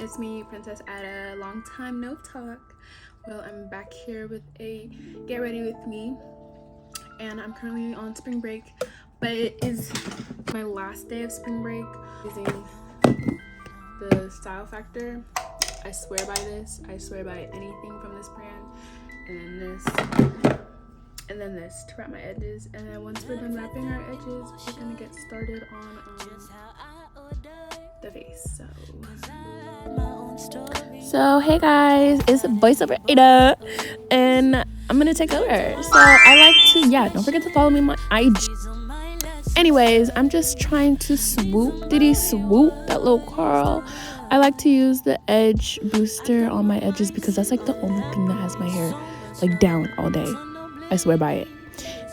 It's me, Princess Ada. Long time no talk. Well, I'm back here with a get ready with me, and I'm currently on spring break, but it is my last day of spring break. Using the Style Factor. I swear by this. I swear by anything from this brand. And then this to wrap my edges. And then once we're done wrapping our edges, we're gonna get started on the face. So hey guys, it's voiceover Ada, and I'm gonna take over. So I like to, don't forget to follow me on my IG. Anyways, I'm just trying to swoop that little curl. I like to use the edge booster on my edges because that's like the only thing that has my hair like down all day. I swear by it.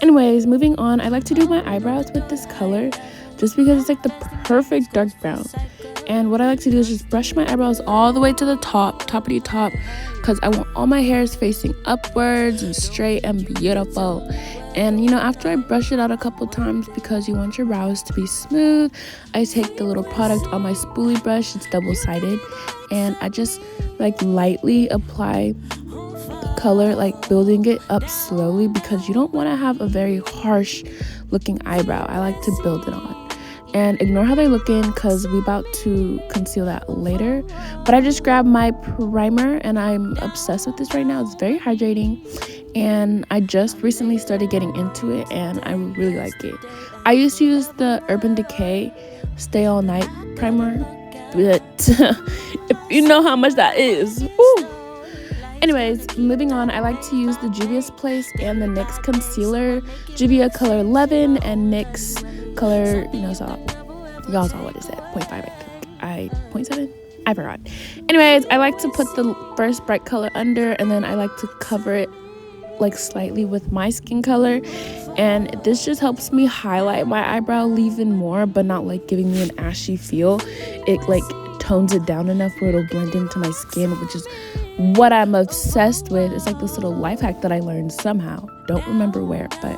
Anyways, moving on, I like to do my eyebrows with this color just because it's like the perfect dark brown. And what I like to do is just brush my eyebrows all the way to the toppity top, because I want all my hairs facing upwards and straight and beautiful. And you know, after I brush it out a couple times, because you want your brows to be smooth, I take the little product on my spoolie brush. It's double-sided, and I just like lightly apply the color, like building it up slowly, because you don't want to have a very harsh looking eyebrow. I like to build it on. And ignore how they're looking because we're about to conceal that later. But I just grabbed my primer and I'm obsessed with this right now. It's very hydrating, and I just recently started getting into it and I really like it. I used to use the Urban Decay Stay All Night primer, but if you know how much that is. Woo! Anyways, moving on, I like to use the Juvia's Place and the NYX concealer, Juvia color 11 and NYX color, y'all saw what it said, 0.5 I think, 0.7? I forgot. Anyways, I like to put the first bright color under, and then I like to cover it like slightly with my skin color, and this just helps me highlight my eyebrow even more, but not like giving me an ashy feel. It like tones it down enough where it'll blend into my skin, which is what I'm obsessed with. It's like this little life hack that I learned somehow, don't remember where, but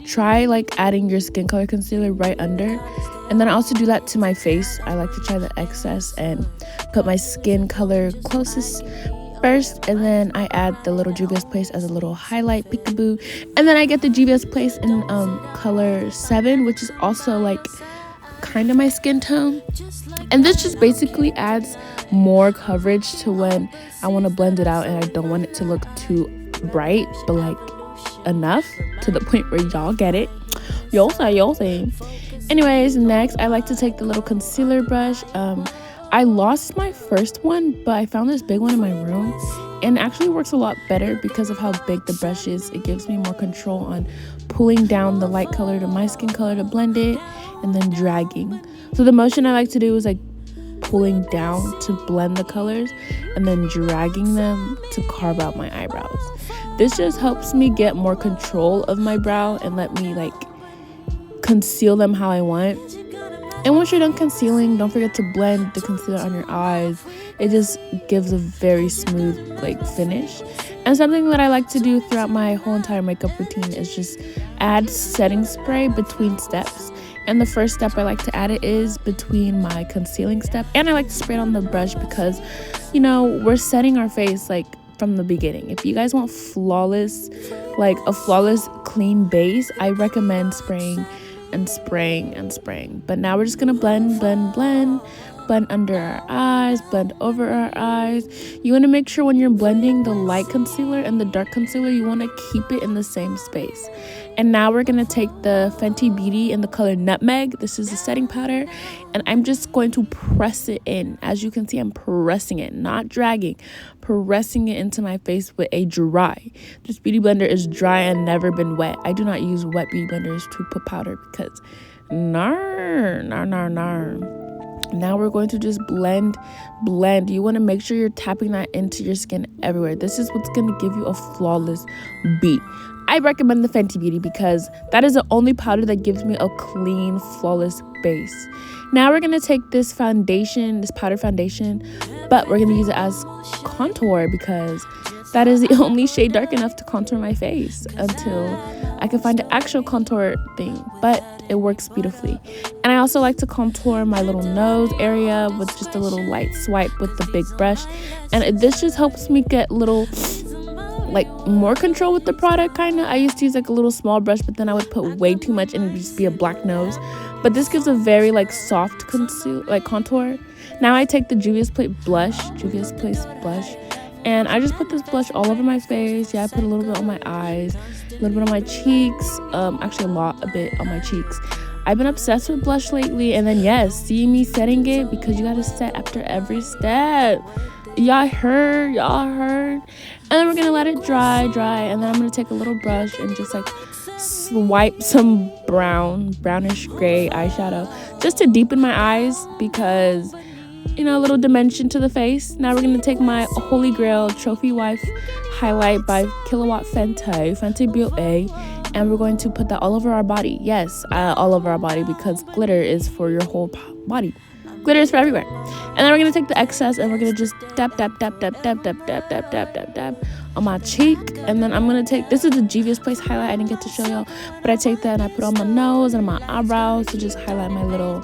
try like adding your skin color concealer right under. And then I also do that to my face. I like to try the excess and put my skin color closest first, and then I add the little Juvia's Place as a little highlight, peekaboo. And then I get the Juvia's Place in color 7, which is also like kind of my skin tone. And this just basically adds more coverage to when I want to blend it out and I don't want it to look too bright, but like enough to the point where y'all get it. Y'all say. Anyways, next I like to take the little concealer brush. I lost my first one, but I found this big one in my room, and it actually works a lot better because of how big the brush is. It gives me more control on pulling down the light color to my skin color to blend it, and then dragging. So the motion I like to do is like pulling down to blend the colors, and then dragging them to carve out my eyebrows. This just helps me get more control of my brow and let me like conceal them how I want. And once you're done concealing, don't forget to blend the concealer on your eyes. It just gives a very smooth like finish. And something that I like to do throughout my whole entire makeup routine is just add setting spray between steps. And the first step I like to add it is between my concealing step. And I like to spray it on the brush because, you know, we're setting our face like from the beginning. If you guys want flawless, like a flawless clean base, I recommend spraying and spraying and spraying. But now we're just gonna blend under our eyes, blend over our eyes. You want to make sure when you're blending the light concealer and the dark concealer, you want to keep it in the same space. And now we're going to take the Fenty Beauty in the color Nutmeg. This is a setting powder, and I'm just going to press it in. As you can see, I'm pressing it, not dragging, pressing it into my face with a dry. This beauty blender is dry and never been wet. I do not use wet beauty blenders to put powder because nar. Now we're going to just blend. You want to make sure you're tapping that into your skin everywhere. This is what's going to give you a flawless beat. I recommend the Fenty Beauty because that is the only powder that gives me a clean, flawless base. Now we're going to take this foundation, this powder foundation, but we're going to use it as contour because that is the only shade dark enough to contour my face until I can find an actual contour thing, but it works beautifully. And I also like to contour my little nose area with just a little light swipe with the big brush. And this just helps me get little, like, more control with the product, kind of. I used to use like a little small brush, but then I would put way too much and it would just be a black nose. But this gives a very like soft contour. Now I take the Juvia's Place blush, and I just put this blush all over my face. Yeah, I put a little bit on my eyes, a little bit on my cheeks, actually a bit on my cheeks. I've been obsessed with blush lately. And then yes, see me setting it, because you gotta set after every step. Y'all heard. And then we're gonna let it dry, and then I'm gonna take a little brush and just like swipe some brownish gray eyeshadow just to deepen my eyes, because a little dimension to the face. Now we're gonna take my Holy Grail Trophy Wife highlight by Kilowatt Fenty Beauty, and we're going to put that all over our body. Yes, all over our body, because glitter is for your whole body. Glitter is for everywhere. And then we're gonna take the excess and we're gonna just dab on my cheek. And then I'm gonna take, this is the Juvia's Place highlight I didn't get to show y'all, but I take that and I put on my nose and my eyebrows to just highlight my little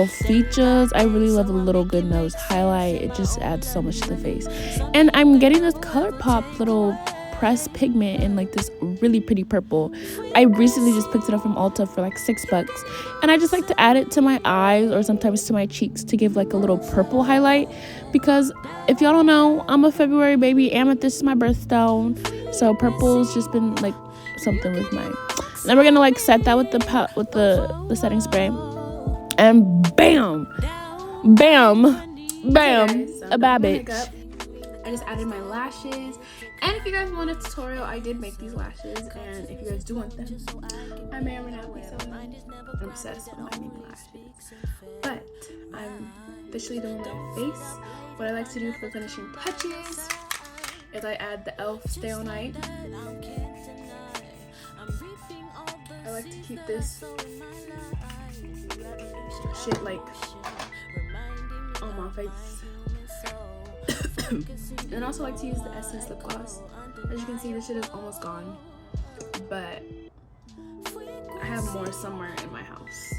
features. I really love a little good nose highlight. It just adds so much to the face. And I'm getting this ColourPop little pressed pigment in like this really pretty purple. I recently just picked it up from Ulta for like $6, and I just like to add it to my eyes or sometimes to my cheeks to give like a little purple highlight, because if y'all don't know, I'm a February baby. Amethyst is my birthstone, so purple's just been like something with mine. And then we're gonna like set that with the setting spray, and bam, a bad bitch. I just added my lashes, and if you guys want a tutorial, I did make these lashes, and if you guys do want them, I may or may not be selling them. I'm obsessed with my mini lashes, but I'm officially done with my face. What I like to do for finishing touches is I add the e.l.f. Stay All Night. I like to keep this shit like on my face. And I also like to use the Essence lip gloss. As you can see, this shit is almost gone, but I have more somewhere in my house,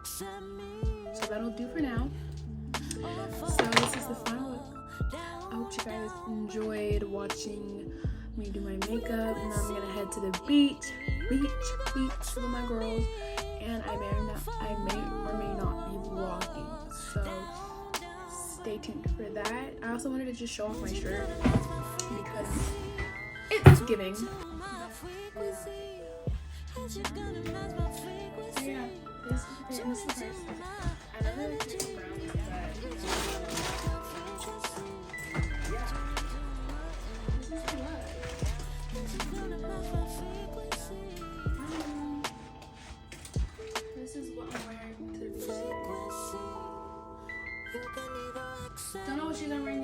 so that'll do for now. So this is the final look. I hope you guys enjoyed watching me do my makeup. Now I'm gonna head to the beach with my girls, and I may or may not be vlogging, so stay tuned for that. I also wanted to just show off my shirt because it's giving. So yeah, this is the first. I don't really care about brown, but yeah, this is the look. This is what I'm wearing to the beach. Don't know what she's wearing